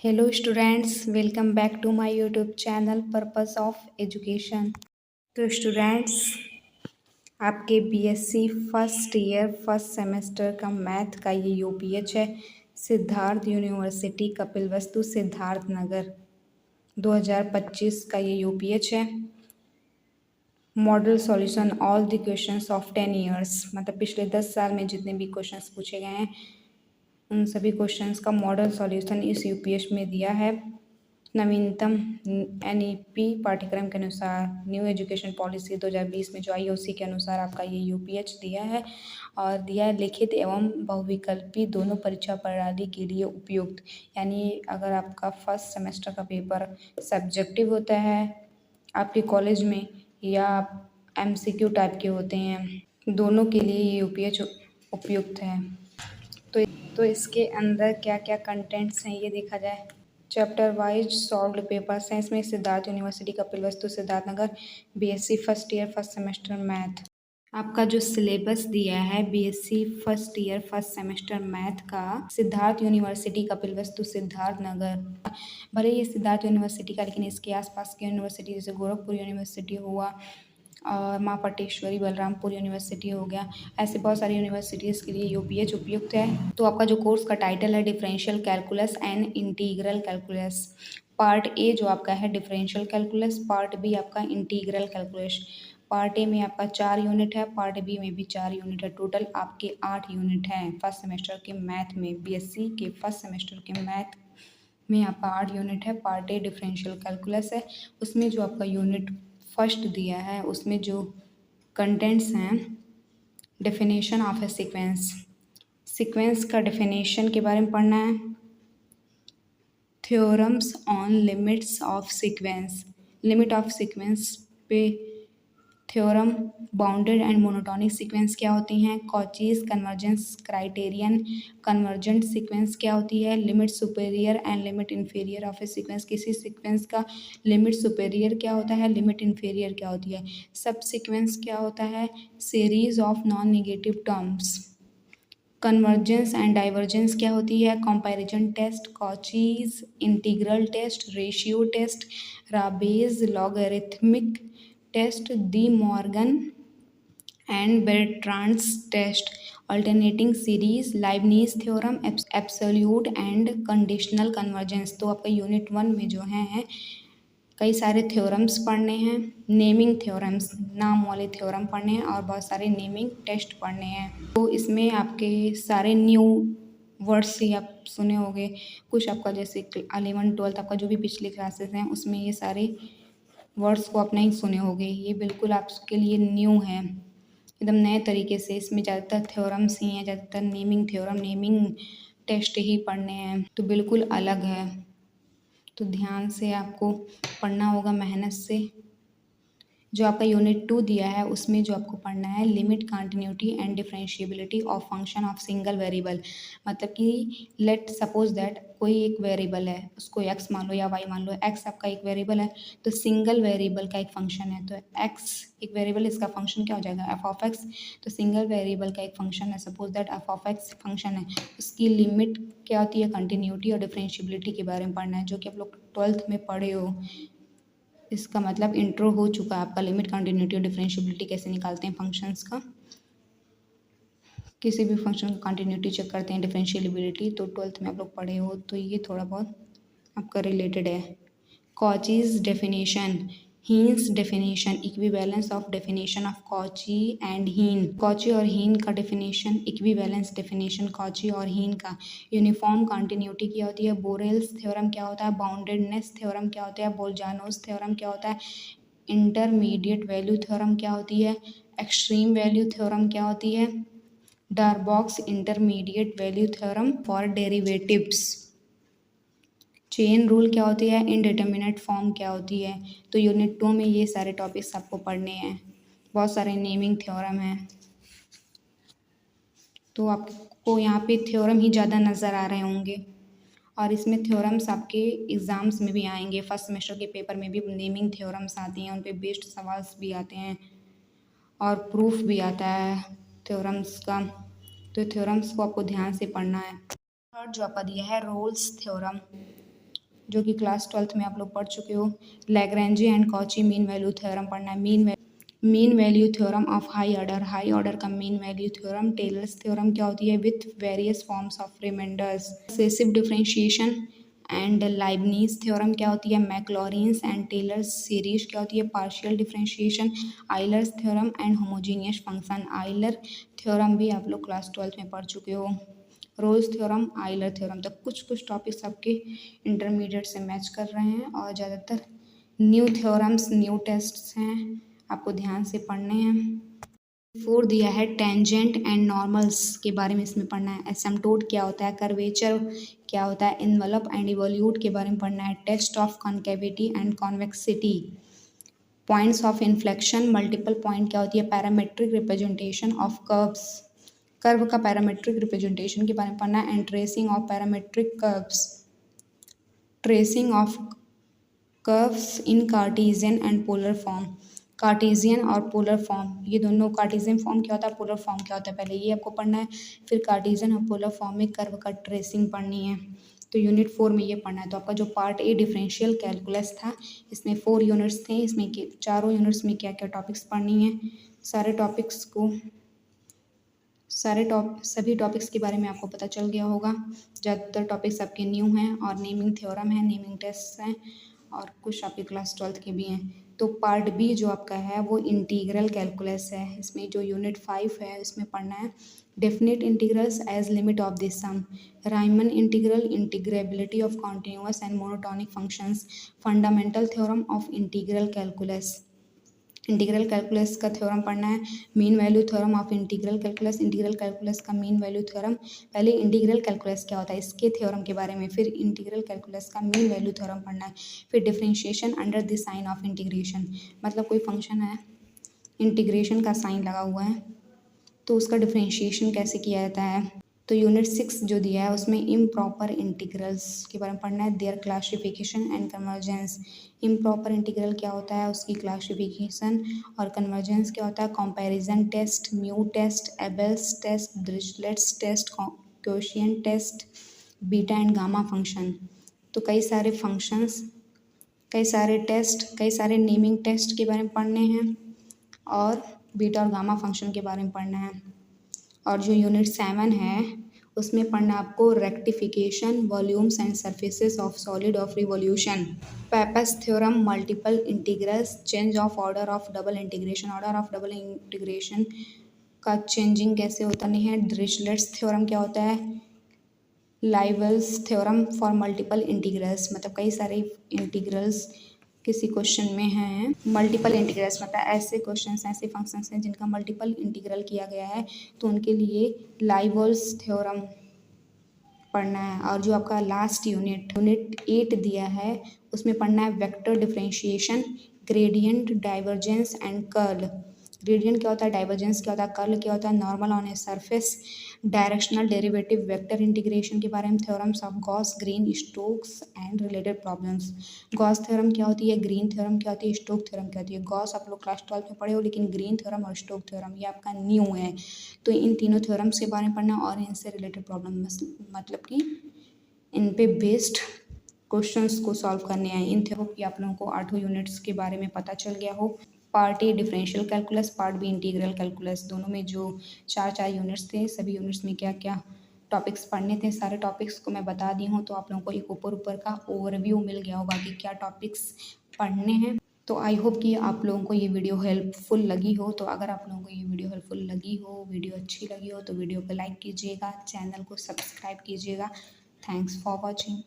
Hello students, welcome back to my YouTube channel purpose of education. तो students, आपके BSc first year first semester का math का ये UPH है। Siddharth university Kapilvastu Siddharth Nagar 2025 का ये यूपीएच है। Model solution all the questions of 10 years, मतलब पिछले 10 साल में जितने भी क्वेश्चंस पूछे गए हैं उन सभी क्वेश्चंस का मॉडल सॉल्यूशन इस यूपीएच में दिया है। नवीनतम एनईपी पाठ्यक्रम के अनुसार न्यू एजुकेशन पॉलिसी 2020 में जो आई है उसी के अनुसार आपका ये यूपीएच दिया है और दिया है लिखित एवं बहुविकल्पी दोनों परीक्षा प्रणाली के लिए उपयुक्त। यानी अगर आपका फर्स्ट सेमेस्टर का पेपर सब्जेक्टिव होता है आपके कॉलेज में या एमसीक्यू टाइप के होते हैं, दोनों के लिए ये यूपीएच उपयुक्त है। तो इसके अंदर क्या क्या कंटेंट्स हैं ये देखा जाए। चैप्टर वाइज सॉल्व्ड पेपर्स हैं इसमें। Siddharth university Kapilvastu Siddharth Nagar BSc first year first semester math. आपका जो सिलेबस दिया है BSc first year first semester math का सिद्धार्थ यूनिवर्सिटी कपिलवस्तु सिद्धार्थ नगर, भले ये सिद्धार्थ यूनिवर्सिटी का लेकिन इसके आसपास की यूनिवर्सिटी जैसे गोरखपुर यूनिवर्सिटी हुआ और माँ पटेश्वरी बलरामपुर यूनिवर्सिटी हो गया, ऐसे बहुत सारी यूनिवर्सिटीज़ के लिए यूपीएच उपयुक्त है। तो आपका जो कोर्स का टाइटल है differential calculus and integral calculus. Part A जो आपका है डिफरेंशियल कैलकुलस, पार्ट बी आपका इंटीग्रल कैलकुलस। पार्ट ए में आपका 4 यूनिट है, पार्ट बी में भी 4 यूनिट है, टोटल आपके 8 यूनिट हैं फर्स्ट सेमेस्टर के मैथ में। बीएससी के फर्स्ट सेमेस्टर के मैथ में आपका 8 यूनिट है। पार्ट ए डिफरेंशियल कैलकुलस है, उसमें जो आपका यूनिट फर्स्ट दिया है उसमें जो कंटेंट्स हैं definition of a sequence, sequence का डेफिनेशन के बारे में पढ़ना है। Theorems on limits of sequence, limit of sequence पे theorem. Bounded and monotonic sequence क्या होती हैं। Cauchy's convergence criterion, convergent sequence क्या होती है। Limit superior and limit inferior of a sequence, किसी सीक्वेंस का लिमिट सुपेरियर क्या होता है, लिमिट इन्फीरियर क्या होती है। सब सीक्वेंस क्या होता है। Series of non negative terms. Convergence and divergence क्या होती है। Comparison test, Cauchy's integral test, ratio test, Raabe's logarithmic test, De Morgan and Bertrand's test, alternating series, Leibniz theorem, absolute and conditional convergence. तो आपका unit 1 में जो है कई सारे थ्योरम्स पढ़ने हैं, नेमिंग थ्योरम्स, नाम वाले थ्योरम पढ़ने हैं और बहुत सारे नेमिंग टेस्ट पढ़ने हैं। तो इसमें आपके सारे न्यू वर्ड्स ही आप सुने होंगे, कुछ आपका जैसे 11 12 आपका जो भी पिछले क्लासेस हैं उसमें ये सारे वर्ड्स को आप नहीं सुने होंगे, ये बिल्कुल आपके लिए न्यू है, एकदम नए तरीके से। इसमें ज़्यादातर थ्योरम्स ही हैं, ज़्यादातर नेमिंग थ्योरम नेमिंग टेस्ट ही पढ़ने हैं, तो बिल्कुल अलग है। तो ध्यान से आपको पढ़ना होगा मेहनत से। जो आपका यूनिट 2 दिया है उसमें जो आपको पढ़ना है limit continuity and differentiability of function of single variable. मतलब कि लेट सपोज दैट कोई एक वेरिएबल है, उसको एक्स मान लो या वाई मान लो। एक्स आपका एक वेरिएबल है तो सिंगल वेरिएबल का एक फंक्शन है, तो एक्स एक वेरिएबल, इसका फंक्शन क्या हो जाएगा एफ ऑफ एक्स। तो सिंगल वेरिएबल का एक फंक्शन है, suppose that F of x function है, उसकी लिमिट क्या होती है, कंटिन्यूटी और डिफरेंशिएबिलिटी के बारे में पढ़ना है, जो कि आप लोग 12th में पढ़े हो। इसका मतलब इंट्रो हो चुका है आपका, लिमिट कंटिन्यूटी और डिफरेंशिएबिलिटी कैसे निकालते हैं फंक्शंस का। किसी भी फंक्शन का कंटिन्यूटी चेक करते हैं, डिफरेंशिएबिलिटी, तो 12th में आप लोग पढ़े हो, तो ये थोड़ा बहुत आपका रिलेटेड है। Cauchy's definition, hence definition, equivalence of definition of Cauchy and हीन। कॉची और हीन का डेफिनेशन, इक्विवेलेंस डेफिनेशन कॉची और हीन का। यूनिफॉर्म कंटिन्यूटी क्या होती है, बोरेल्स थ्योरम क्या होता है, बाउंडेडनेस थ्योरम क्या होता है, बोल्जानोस थ्योरम क्या होता है, इंटरमीडिएट वैल्यू थ्योरम क्या होती है, एक्सट्रीम वैल्यू थ्योरम क्या होती है, Darboux intermediate value theorem for derivatives, chain rule क्या होती है, इनडिटर्मिनेट फॉर्म क्या होती है। तो यूनिट 2 में ये सारे टॉपिक्स आपको पढ़ने हैं, बहुत सारे नेमिंग थ्योरम हैं, तो आपको यहाँ पे थ्योरम ही ज़्यादा नज़र आ रहे होंगे और इसमें थ्योरम्स आपके एग्ज़ाम्स में भी आएंगे। फर्स्ट सेमेस्टर के पेपर में भी नेमिंग थ्योरम्स आती हैं, उन पे बेस्ड सवाल भी आते हैं और प्रूफ भी आता है थ्योरम्स का, तो थ्योरम्स को आपको ध्यान से पढ़ना है। थर्ड जो आपका दिया है रोल्स थ्योरम, जो कि क्लास 12th में आप लोग पढ़ चुके हो। Lagrange and Cauchy mean value theorem पढ़ना है। Mean value theorem of high order का mean value theorem. Taylor's theorem क्या होती है, with various forms of remainders. Successive differentiation and Leibniz theorem क्या होती है, मैक्लॉरिन्स एंड टेलर्स सीरीज क्या होती है, partial differentiation. Euler's theorem and homogeneous function. Euler theorem भी आप लोग क्लास 12th में पढ़ चुके हो। रोल्स थ्योरम, आइलर थ्योरम, तो कुछ टॉपिक्स आपके इंटरमीडिएट से मैच कर रहे हैं और ज़्यादातर न्यू थ्योरम्स, न्यू टेस्ट्स हैं, आपको ध्यान से पढ़ने हैं। फोर दिया है टेंजेंट एंड नॉर्मल्स के बारे में इसमें पढ़ना है। एसिम्पटोट क्या होता है, कर्वेचर क्या होता है, इन्वलप एंड इवोल्यूट के बारे में पढ़ना है। Test of concavity and convexity. Points of inflection, multiple point क्या होती है, parametric representation of curves, curve का पैरामेट्रिक रिप्रेजेंटेशन के बारे में पढ़ना है। And tracing of parametric curves, tracing of curves in Cartesian and polar form. Cartesian और पोलर फॉर्म, ये दोनों, कार्टेशियन फॉर्म क्या होता है, पोलर फॉर्म क्या होता है, पहले ये आपको पढ़ना है, फिर कार्टेशियन और पोलर फॉर्म में कर्व का ट्रेसिंग पढ़नी है। तो यूनिट 4 में ये पढ़ना है। तो आपका जो पार्ट ए डिफरेंशियल कैलकुलस था, इसमें 4 यूनिट्स थे, इसमें चारों यूनिट्स में क्या क्या टॉपिक्स पढ़नी है, सभी टॉपिक्स के बारे में आपको पता चल गया होगा। ज़्यादातर टॉपिक्स आपके न्यू हैं और नेमिंग थ्योरम है, नेमिंग टेस्ट हैं और कुछ आपके क्लास 12th के भी हैं। तो पार्ट बी जो आपका है वो इंटीग्रल कैलकुलस है। इसमें जो यूनिट 5 है इसमें पढ़ना है definite integrals as limit of this sum, Riemann integral, integrability of continuous and monotonic functions, fundamental theorem of integral calculus. Integral calculus का थ्योरम पढ़ना है। Mean value theorem of integral calculus, integral calculus का mean value theorem. पहले integral calculus क्या होता है इसके theorem के बारे में, फिर इंटीग्रल कैलकुलस का मीन वैल्यू थ्योरम पढ़ना है। फिर differentiation under the sign of integration, मतलब कोई फंक्शन है, इंटीग्रेशन का साइन लगा हुआ है तो उसका डिफरेंशिएशन कैसे किया जाता है। तो यूनिट 6 जो दिया है उसमें इम्प्रॉपर इंटीग्रल्स के बारे में पढ़ना है, there classification and convergence. Improper integral क्या होता है, उसकी क्लासिफिकेशन, और कन्वर्जेंस क्या होता है, comparison test, mu test, Abel's test, Dirichlet's test, quotient test, beta and gamma function. तो कई सारे फंक्शंस, कई सारे टेस्ट, कई सारे नेमिंग टेस्ट के बारे में पढ़ने हैं और बीटा और गामा फंक्शन के बारे में पढ़ना है। और जो यूनिट 7 है उसमें पढ़ना आपको rectification, volumes and surfaces of solid of revolution, pappus theorem, multiple integrals, change of order of double integration, order of double integration का चेंजिंग कैसे होता नहीं है। डिरिचलेट्स थ्योरम क्या होता है, लाइवल्स थ्योरम फॉर मल्टीपल इंटीग्रल्स, मतलब कई सारे इंटीग्रल्स किसी क्वेश्चन में हैं। मल्टीपल इंटीग्रल्स मतलब ऐसे क्वेश्चंस, ऐसे फंक्शंस हैं जिनका मल्टीपल इंटीग्रल किया गया है तो उनके लिए लाइवल्स थ्योरम पढ़ना है। और जो आपका लास्ट यूनिट 8 दिया है उसमें पढ़ना है vector differentiation, gradient, divergence and curl. Gradient क्या होता है, डाइवर्जेंस क्या होता है, कर्ल क्या होता है, normal on a surface, directional derivative, vector integration के बारे में, theorems of Gauss, green, Stokes and related problems. Gauss theorem क्या होती है, ग्रीन थ्योरम क्या होती है, स्टोक थ्योरम क्या होती है। गॉस आप लोग क्लास 12 में पढ़े हो, लेकिन ग्रीन थ्योरम और स्टोक थ्योरम ये आपका न्यू है। तो इन तीनों थ्योरम्स के बारे में पढ़ना और इनसे रिलेटेड प्रॉब्लम, मतलब कि इन पे बेस्ड क्वेश्चंस को सॉल्व करने आए। इन थ्योरम की आप लोगों को 8 यूनिट्स के बारे में पता चल गया हो। Part A differential calculus, part B integral calculus, दोनों में जो 4 यूनिट्स थे, सभी यूनिट्स में क्या क्या टॉपिक्स पढ़ने थे, सारे टॉपिक्स को मैं बता दी हूँ। तो आप लोगों को एक ऊपर का ओवरव्यू मिल गया होगा कि क्या टॉपिक्स पढ़ने हैं। तो आई होप कि आप लोगों को ये वीडियो हेल्पफुल लगी हो। तो अगर आप लोगों को ये वीडियो हेल्पफुल लगी हो, वीडियो अच्छी लगी हो, तो वीडियो को लाइक कीजिएगा, चैनल को सब्सक्राइब कीजिएगा। Thanks for watching.